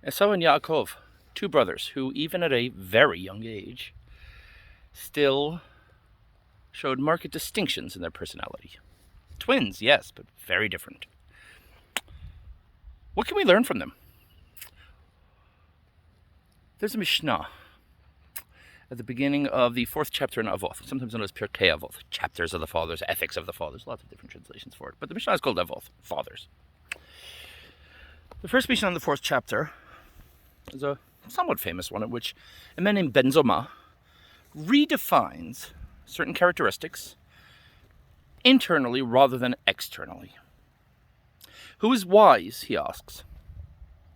Esau and Yaakov, two brothers who, even at a very young age, still showed marked distinctions in their personality. Twins, yes, but very different. What can we learn from them? There's a Mishnah at the beginning of the 4th chapter in Avot, sometimes known as Pirkei Avot, chapters of the fathers, ethics of the fathers, lots of different translations for it, but the Mishnah is called Avot, fathers. The first Mishnah in the 4th chapter is a somewhat famous one in which a man named Ben Zoma redefines certain characteristics internally rather than externally. Who is wise, he asks.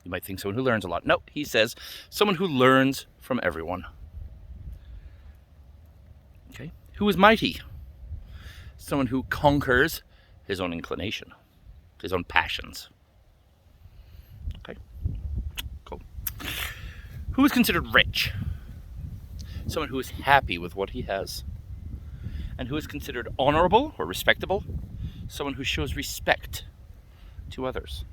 You might think someone who learns a lot. No, he says someone who learns from everyone. Okay. Who is mighty? Someone who conquers his own inclination, his own passions. Okay. Cool. Who is considered rich? Someone who is happy with what he has. And who is considered honorable or respectable? Someone who shows respect to others.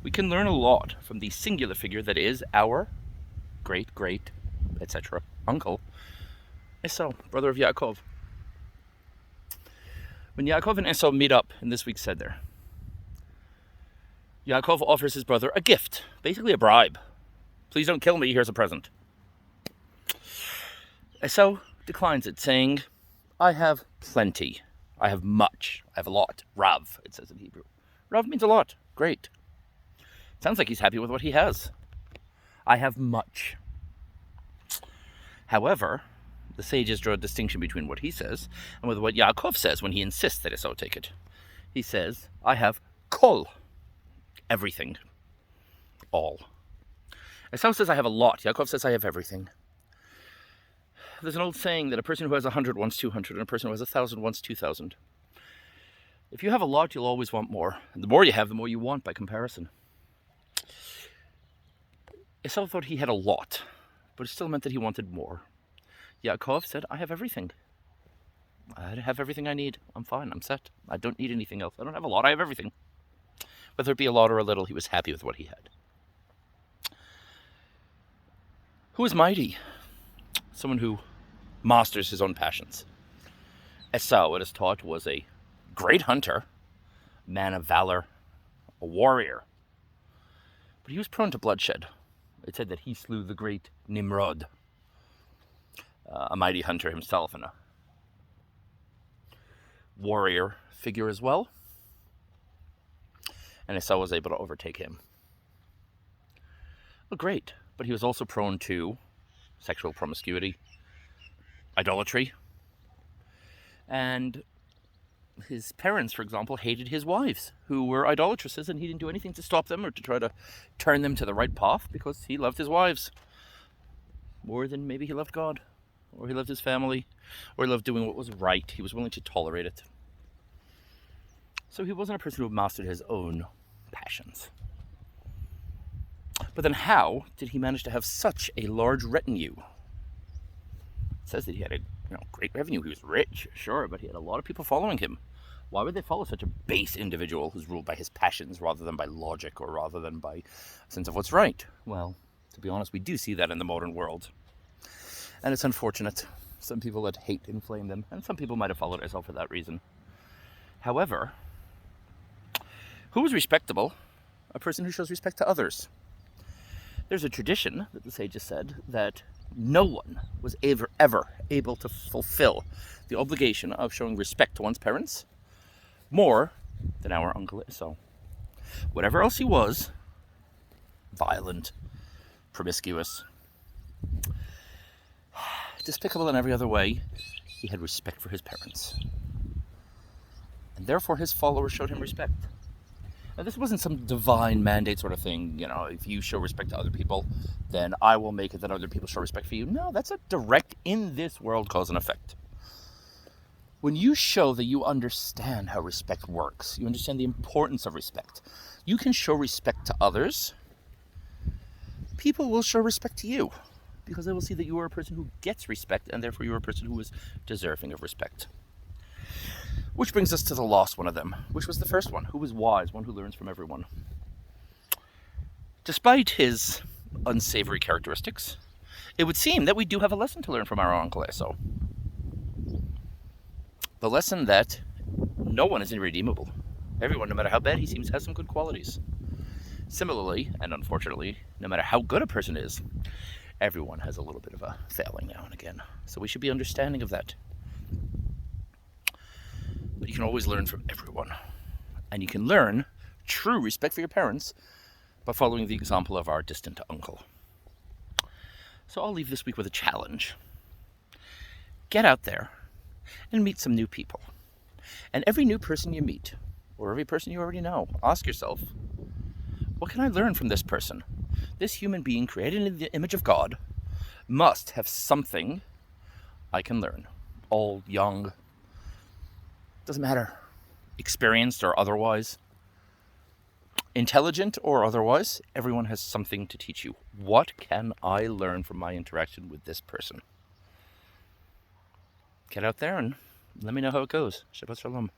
We can learn a lot from the singular figure that is our great, etc. uncle, Esau, brother of Yaakov. When Yaakov and Esau meet up in this week's Seder, Yaakov offers his brother a gift, basically a bribe. Please don't kill me, here's a present. Esau declines it, saying, I have plenty, I have much, I have a lot. Rav, it says in Hebrew. Rav means a lot, great. Sounds like he's happy with what he has. I have much. However, the sages draw a distinction between what he says and with what Yaakov says when he insists that Esau take it. He says, I have kol, everything, all. Esau says, I have a lot. Yaakov says, I have everything. There's an old saying that a person who has 100 wants 200, and a person who has 1,000 wants 2,000. If you have a lot, you'll always want more. And the more you have, the more you want by comparison. Esau thought he had a lot, but it still meant that he wanted more. Yaakov said, I have everything. I have everything I need. I'm fine. I'm set. I don't need anything else. I don't have a lot. I have everything. Whether it be a lot or a little, he was happy with what he had. Who is mighty? Someone who masters his own passions. Esau, it is taught, was a great hunter, man of valor, a warrior. But he was prone to bloodshed. It said that he slew the great Nimrod, a mighty hunter himself and a warrior figure as well. And Esau was able to overtake him. Well, great. But he was also prone to sexual promiscuity, idolatry, and his parents, for example, hated his wives, who were idolatresses, and he didn't do anything to stop them or to try to turn them to the right path, because he loved his wives more than maybe he loved God, or he loved his family, or he loved doing what was right. He was willing to tolerate it. So he wasn't a person who mastered his own passions. But then how did he manage to have such a large retinue? It says that he had a great revenue. He was rich, sure, but he had a lot of people following him. Why would they follow such a base individual who's ruled by his passions rather than by logic or rather than by a sense of what's right? Well, to be honest, we do see that in the modern world. And it's unfortunate. Some people let hate inflame them, and some people might have followed Esau for that reason. However, who is respectable? A person who shows respect to others. There's a tradition that the sages said that no one was ever able to fulfill the obligation of showing respect to one's parents more than our uncle Esau. Whatever else he was, violent, promiscuous, despicable in every other way, he had respect for his parents. And therefore his followers showed him respect. Now, this wasn't some divine mandate sort of thing, if you show respect to other people, then I will make it that other people show respect for you. No, that's a direct, in this world, cause and effect. When you show that you understand how respect works, you understand the importance of respect, you can show respect to others, people will show respect to you, because they will see that you are a person who gets respect, and therefore you are a person who is deserving of respect. Which brings us to the last one of them, which was the first one. Who was wise? One who learns from everyone. Despite his unsavory characteristics, it would seem that we do have a lesson to learn from our uncle Esau. The lesson that no one is irredeemable. Everyone, no matter how bad he seems, has some good qualities. Similarly, and unfortunately, no matter how good a person is, everyone has a little bit of a failing now and again. So we should be understanding of that. But you can always learn from everyone. And you can learn true respect for your parents by following the example of our distant uncle. So I'll leave this week with a challenge. Get out there and meet some new people. And every new person you meet, or every person you already know, ask yourself, what can I learn from this person? This human being created in the image of God must have something I can learn. Old, young, doesn't matter. Experienced or otherwise. Intelligent or otherwise, everyone has something to teach you. What can I learn from my interaction with this person? Get out there and let me know how it goes. Shabbat Shalom.